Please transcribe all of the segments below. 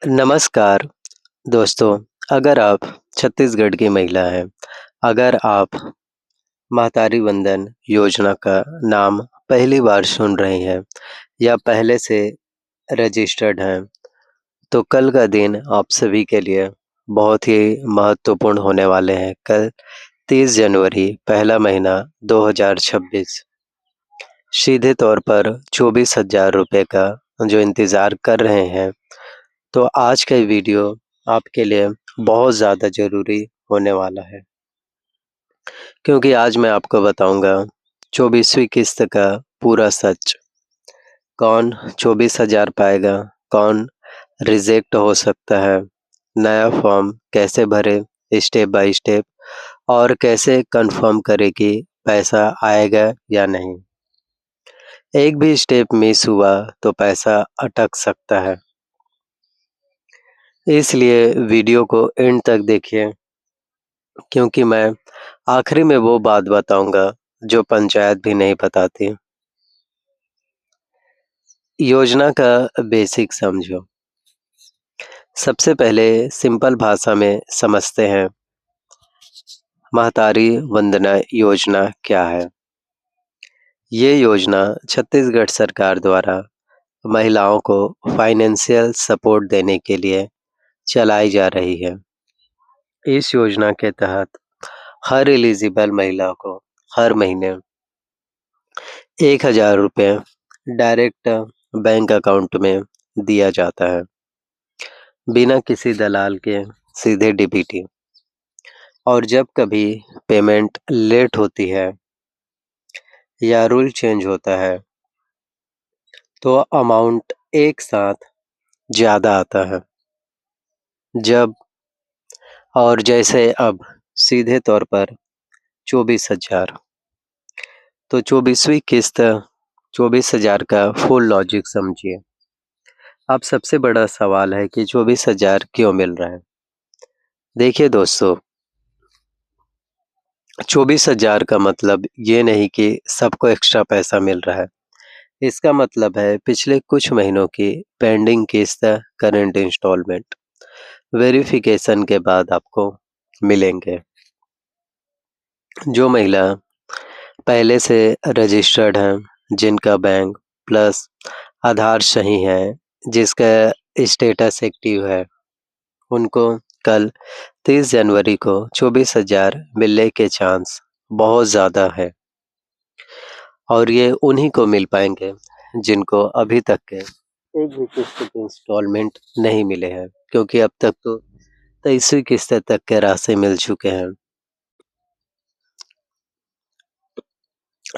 नमस्कार दोस्तों, अगर आप छत्तीसगढ़ की महिला हैं, अगर आप महतारी वंदन योजना का नाम पहली बार सुन रही हैं या पहले से रजिस्टर्ड हैं, तो कल का दिन आप सभी के लिए बहुत ही महत्वपूर्ण होने वाले हैं। कल 30 जनवरी पहला महीना 2026 सीधे तौर पर 24,000 रुपए का जो इंतज़ार कर रहे हैं, तो आज का ये वीडियो आपके लिए बहुत ज़्यादा ज़रूरी होने वाला है, क्योंकि आज मैं आपको बताऊँगा 24वीं किस्त का पूरा सच। कौन 24,000 पाएगा, कौन रिजेक्ट हो सकता है, नया फॉर्म कैसे भरें स्टेप बाय स्टेप और कैसे कंफर्म करें कि पैसा आएगा या नहीं। एक भी स्टेप मिस हुआ तो पैसा अटक सकता है। इसलिए वीडियो को एंड तक देखिए, क्योंकि मैं आखिरी में वो बात बताऊँगा जो पंचायत भी नहीं बताती। योजना का बेसिक समझो। सबसे पहले सिंपल भाषा में समझते हैं, महतारी वंदना योजना क्या है। ये योजना छत्तीसगढ़ सरकार द्वारा महिलाओं को फाइनेंशियल सपोर्ट देने के लिए चलाई जा रही है। इस योजना के तहत हर एलिजिबल महिला को हर महीने 1,000 रुपये डायरेक्ट बैंक अकाउंट में दिया जाता है, बिना किसी दलाल के, सीधे डीबीटी। और जब कभी पेमेंट लेट होती है या रूल चेंज होता है, तो अमाउंट एक साथ ज़्यादा आता है। जब और जैसे अब सीधे तौर पर 24,000, तो 24वीं किस्त 24,000 का फुल लॉजिक समझिए। अब सबसे बड़ा सवाल है कि 24,000 क्यों मिल रहा है? देखिए दोस्तों, 24,000 का मतलब ये नहीं कि सबको एक्स्ट्रा पैसा मिल रहा है। इसका मतलब है पिछले कुछ महीनों की पेंडिंग किस्त, करंट इंस्टॉलमेंट वेरिफिकेशन के बाद आपको मिलेंगे। जो महिला पहले से रजिस्टर्ड हैं, जिनका बैंक प्लस आधार सही है, जिसका स्टेटस एक्टिव है, उनको कल 30 जनवरी को 24,000 मिलने के चांस बहुत ज़्यादा है। और ये उन्हीं को मिल पाएँगे जिनको अभी तक के एक भी किस्त के इंस्टॉलमेंट नहीं मिले हैं, क्योंकि अब तक तो 23वीं किस्त तक के राशि मिल चुके हैं।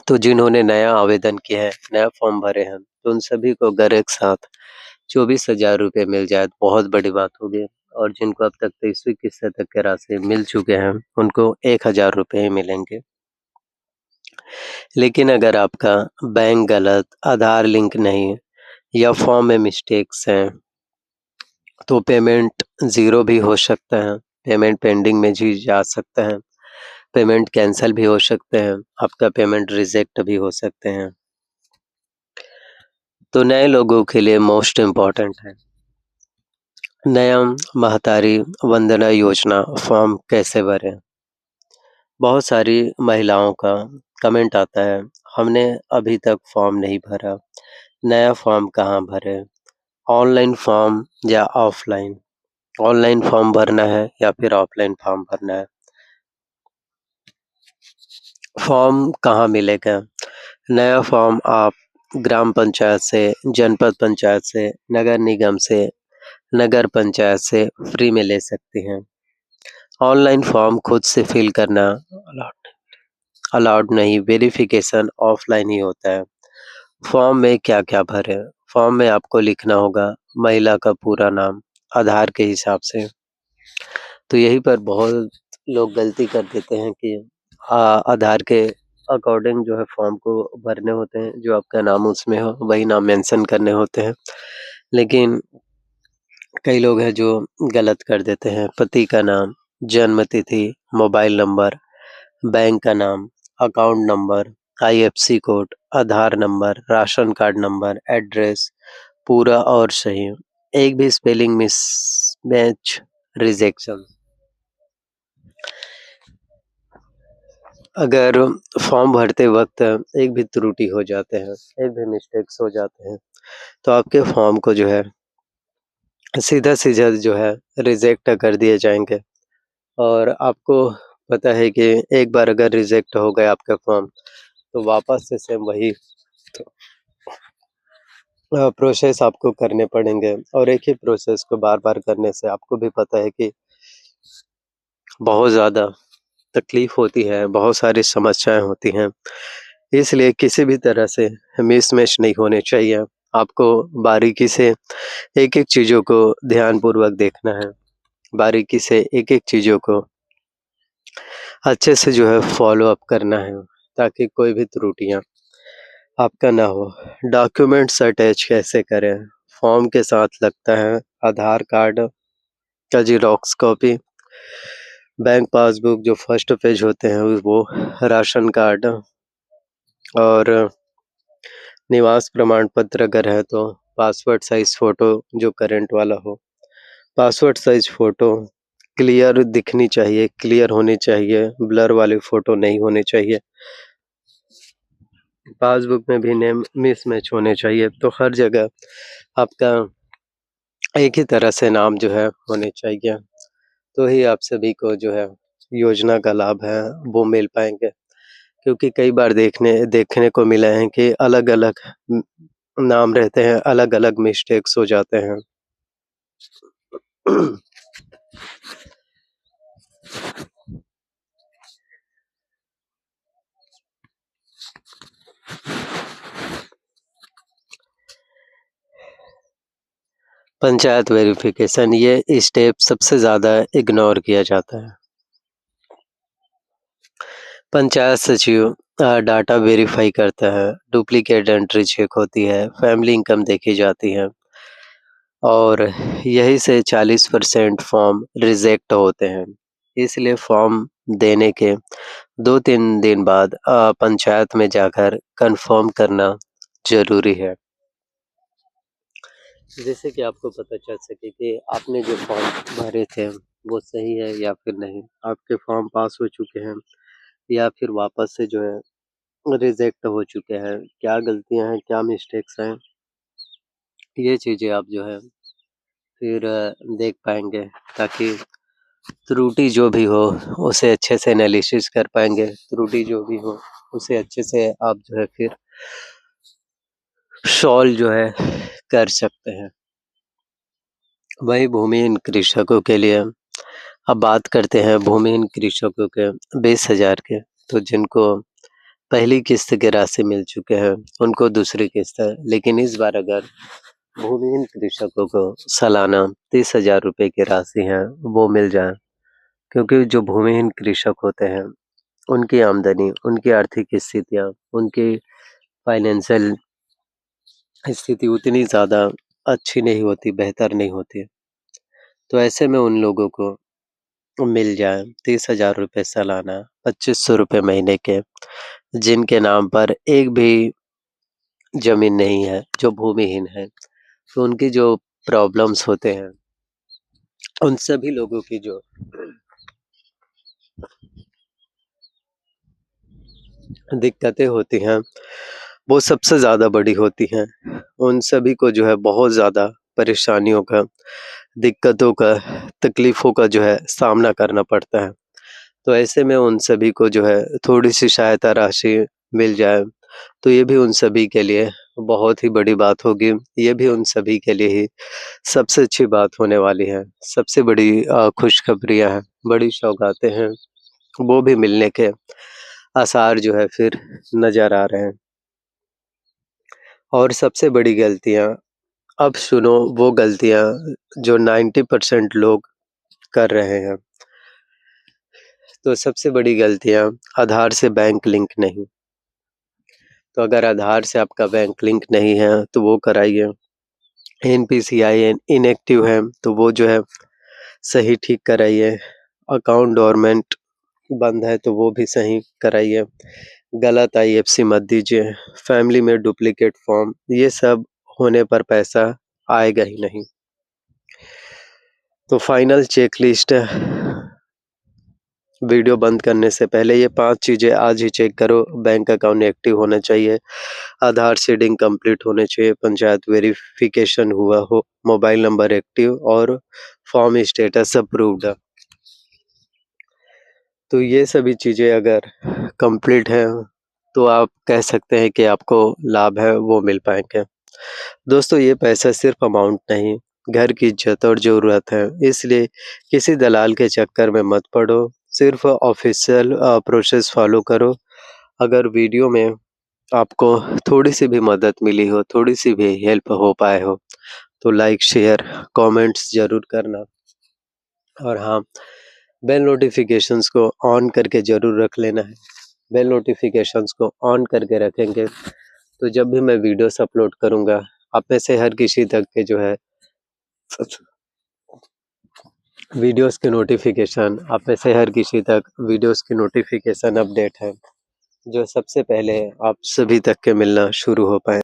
तो जिन्होंने नया आवेदन किया है, नया फॉर्म भरे हैं, तो उन सभी को अगर एक साथ 24,000 रुपए मिल जाए तो बहुत बड़ी बात होगी। और जिनको अब तक 23वीं किस्त तक के राशि मिल चुके हैं, उनको 1,000 रुपए ही मिलेंगे। लेकिन अगर आपका बैंक गलत, आधार लिंक नहीं या फॉर्म में मिस्टेक्स हैं, तो पेमेंट ज़ीरो भी हो सकता है, पेमेंट पेंडिंग में भी जा सकता है, पेमेंट कैंसल भी हो सकते हैं, आपका पेमेंट रिजेक्ट भी हो सकते हैं। तो नए लोगों के लिए मोस्ट इम्पोर्टेंट है, नया महतारी वंदना योजना फॉर्म कैसे भरें? बहुत सारी महिलाओं का कमेंट आता है, हमने अभी तक फॉर्म नहीं भरा, नया फॉर्म कहाँ भरें? ऑनलाइन फॉर्म या ऑफलाइन? ऑनलाइन फॉर्म भरना है या फिर ऑफलाइन फॉर्म भरना है? फॉर्म कहाँ मिलेगा? नया फॉर्म आप ग्राम पंचायत से, जनपद पंचायत से, नगर निगम से, नगर पंचायत से फ्री में ले सकती हैं। ऑनलाइन फॉर्म खुद से फिल करना अलाउड नहीं, वेरिफिकेशन ऑफलाइन ही होता है। फॉर्म में क्या-क्या भरें? फॉर्म में आपको लिखना होगा महिला का पूरा नाम, आधार के हिसाब से। तो यहीं पर बहुत लोग गलती कर देते हैं कि आधार के अकॉर्डिंग जो है फॉर्म को भरने होते हैं, जो आपका नाम उसमें हो वही नाम मेंशन करने होते हैं। लेकिन कई लोग हैं जो गलत कर देते हैं, पति का नाम, जन्म तिथि, मोबाइल नंबर, बैंक का नाम, account number, IFSC code, Aadhaar number, ration card number, address पूरा और सही। एक भी स्पेलिंग मिसमैच, रिजेक्शन। अगर फॉर्म भरते वक़्त एक भी त्रुटि हो जाते हैं, एक भी मिस्टेक्स हो जाते हैं, तो आपके फॉर्म को जो है सीधा-सीधा जो है रिजेक्ट कर दिए जाएँगे। और आपको पता है कि एक बार अगर रिजेक्ट हो गया आपका फॉर्म, तो वापस से सेम वही प्रोसेस आपको करने पड़ेंगे, और एक ही प्रोसेस को बार-बार करने से आपको भी पता है कि बहुत ज़्यादा तकलीफ़ होती है, बहुत सारी समस्याएँ होती हैं। इसलिए किसी भी तरह से मिसमैच नहीं होने चाहिए। आपको बारीकी से एक-एक चीज़ों को ध्यानपूर्वक देखना है। बारीकी से एक-एक चीज़ों को अच्छे से जो है फ़ॉलो अप करना है, ताकि कोई भी त्रुटियाँ आपका ना हो। डॉक्यूमेंट्स अटैच कैसे करें? फॉर्म के साथ लगता है आधार कार्ड का ज़ेरॉक्स कॉपी, बैंक पासबुक जो फर्स्ट पेज होते हैं वो, राशन कार्ड, और निवास प्रमाण पत्र अगर है तो पासपोर्ट साइज़ फ़ोटो जो करंट वाला हो। पासपोर्ट साइज़ फ़ोटो क्लियर दिखनी चाहिए, क्लियर होनी चाहिए, ब्लर वाली फ़ोटो नहीं होनी चाहिए। पासबुक में भी नेम मिसमैच होने चाहिए, तो हर जगह आपका एक ही तरह से नाम जो है होने चाहिए, तो ही आप सभी को जो है योजना का लाभ है वो मिल पाएँगे। क्योंकि कई बार देखने को मिला है कि अलग-अलग नाम रहते हैं, अलग-अलग मिस्टेक्स हो जाते हैं। पंचायत वेरिफ़िकेशन, ये स्टेप सबसे ज़्यादा इग्नोर किया जाता है। पंचायत सचिव डाटा वेरीफ़ाई करता है, डुप्लीकेट एंट्री चेक होती है, फैमिली इनकम देखी जाती है, और यही से 40% फॉर्म रिजेक्ट होते हैं। इसलिए फॉर्म देने के 2-3 दिन बाद पंचायत में जाकर कन्फर्म करना ज़रूरी है। जिससे कि आपको पता चल सके कि आपने जो फॉर्म भरे थे वो सही है या फिर नहीं। आपके फॉर्म पास हो चुके हैं या फिर वापस से जो है रिजेक्ट हो चुके हैं। क्या गलतियाँ हैं, क्या मिस्टेक्स हैं, ये चीज़ें आप जो है फिर देख पाएँगे, ताकि त्रुटि जो भी हो उसे अच्छे से एनालिसिस कर पाएँगे। त्रुटि जो भी हो उसे अच्छे से आप जो है फिर सॉल्व जो है कर सकते हैं। वहीं भूमिहीन कृषकों के लिए अब बात करते हैं, भूमिहीन कृषकों के 20,000 के, तो जिनको पहली किस्त की राशि मिल चुके हैं, उनको दूसरी किस्त है। लेकिन इस बार अगर भूमिहीन कृषकों को सालाना 30,000 रुपए की राशि है, वो मिल जाए, क्योंकि जो भूमिहीन कृषक होते हैं, उनकी आमदनी, उनकी आर्थिक स्थितियाँ, उनकी फाइनेंशियल स्थिति उतनी ज़्यादा अच्छी नहीं होती, बेहतर नहीं होती। तो ऐसे में उन लोगों को मिल जाए 30,000 रुपए सालाना, 2500 रुपए महीने के, जिनके नाम पर एक भी ज़मीन नहीं है, जो भूमिहीन हैं, तो उनकी जो प्रॉब्लम्स होते हैं, उन सभी लोगों की जो दिक्कतें होती हैं, वो सबसे ज़्यादा बड़ी होती हैं। उन सभी को जो है बहुत ज़्यादा परेशानियों का, दिक्कतों का, तकलीफ़ों का जो है सामना करना पड़ता है। तो ऐसे में उन सभी को जो है थोड़ी-सी सहायता राशि मिल जाए, तो ये भी उन सभी के लिए बहुत ही बड़ी बात होगी। ये भी उन सभी के लिए ही सबसे अच्छी बात होने वाली है। सबसे बड़ी खुशखबरियाँ हैं, बड़ी सौगातें हैं, वो भी मिलने के आसार जो है फिर नज़र आ रहे हैं। और सबसे बड़ी गलतियाँ, अब सुनो वो गलतियाँ जो 90% लोग कर रहे हैं। तो सबसे बड़ी गलतियाँ, आधार से बैंक लिंक नहीं। तो अगर आधार से आपका बैंक लिंक नहीं है, तो वो कराइए। एनपीसीआई इनएक्टिव है, तो वो जो है सही ठीक कराइए। अकाउंट डोरमेंट बंद है, तो वो भी सही कराइए। गलत आईएफएससी मत दीजिए। फैमिली में डुप्लीकेट फॉर्म, ये सब होने पर पैसा आएगा ही नहीं। तो फाइनल चेकलिस्ट वीडियो बंद करने से पहले ये 5 चीज़ें आज ही चेक करो। बैंक अकाउंट एक्टिव होना चाहिए, आधार सीडिंग कंप्लीट होने चाहिए, पंचायत वेरिफिकेशन हुआ हो, मोबाइल नंबर एक्टिव और फॉर्म स्टेटस अप्रूव्ड। तो ये सभी चीज़ें अगर कंप्लीट हैं तो आप कह सकते हैं कि आपको लाभ है वो मिल पाएँगे। दोस्तों, ये पैसा सिर्फ अमाउंट नहीं, घर की इज़्ज़त और ज़रूरत है, इसलिए किसी दलाल के चक्कर में मत पड़ो, सिर्फ ऑफ़िशियल प्रोसेस फ़ॉलो करो। अगर वीडियो में आपको थोड़ी-सी भी मदद मिली हो, थोड़ी-सी भी हेल्प हो पाए हो, तो लाइक, शेयर, कमेंट्स ज़रूर करना। और हाँ, बेल नोटिफ़िकेशंस को ऑन करके ज़रूर रख लेना है। बेल नोटिफ़िकेशंस को ऑन करके रखेंगे, तो जब भी मैं वीडियोस अपलोड करूँगा, आप में से हर किसी तक के जो है वीडियोस के नोटिफ़िकेशन आप में से हर किसी तक वीडियोस की नोटिफ़िकेशन अपडेट है, जो सबसे पहले आप सभी तक के मिलना शुरू हो पाएँ।